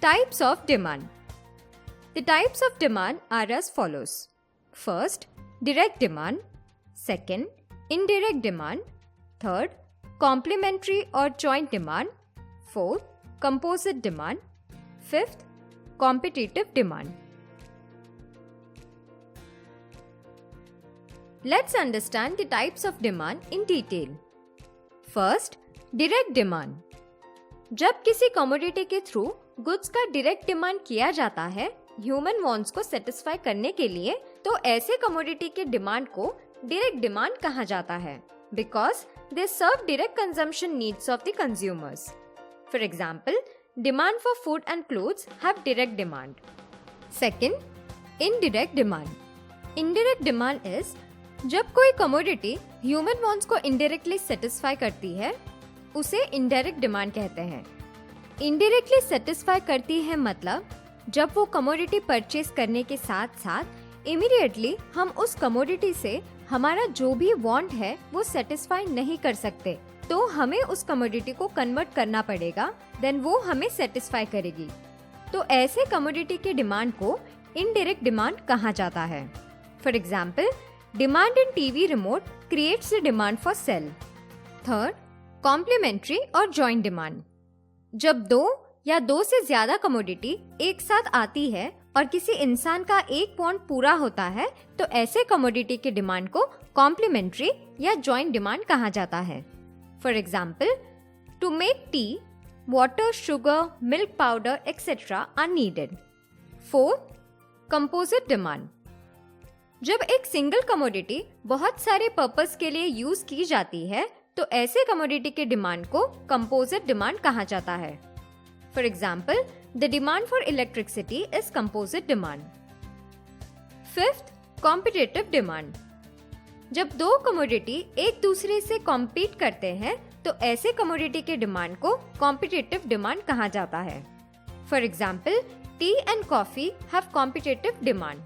Types of demand. The types of demand are as follows. First, direct demand. Second, indirect demand. Third, complementary or joint demand. Fourth, composite demand. Fifth, competitive demand. Let's understand the types of demand in detail. First, direct demand. जब किसी commodity के through goods का direct demand किया जाता है human wants को satisfy करने के लिए, तो ऐसे कमोडिटी के डिमांड को डायरेक्ट डिमांड कहा जाता है because they serve direct consumption needs of the consumers. For example, demand for food and clothes have direct demand. Second, indirect demand. Indirect demand is जब कोई कमोडिटी ह्यूमन वांट्स को indirectly satisfy करती है, उसे indirect demand कहते हैं. Indirectly satisfy करती है मतलब जब वो कमोडिटी परचेज करने के साथ साथ इमीडिएटली हम उस कमोडिटी से हमारा जो भी वांट है वो सेटिस्फाई नहीं कर सकते, तो हमें उस कमोडिटी को कन्वर्ट करना पड़ेगा, देन वो हमें सेटिस्फाई करेगी. तो ऐसे कमोडिटी के डिमांड को इनडायरेक्ट डिमांड कहा जाता है. For example, demand in TV remote creates the demand for cell. Third, complementary और जॉइंट डिमांड. जब दो या दो से ज्यादा कमोडिटी एक साथ आती है और किसी इंसान का एक वांट पूरा होता है, तो ऐसे कमोडिटी के डिमांड को कॉम्प्लीमेंट्री या जॉइंट डिमांड कहा जाता है. For example, to make tea, water, sugar, milk powder etcetera are needed. Fourth, composite demand. जब एक सिंगल कमोडिटी बहुत सारे पर्पस के लिए यूज की जाती है, तो ऐसे कमोडिटी के डिमांड को कंपोजिट डिमांड कहा जाता है. For example, the demand for electricity is composite demand. Fifth, competitive demand. जब दो कमोडिटी एक दूसरे से कॉम्पीट करते हैं, तो ऐसे कमोडिटी के डिमांड को कॉम्पिटिटिव डिमांड कहा जाता है. For example, T and coffee have competitive demand.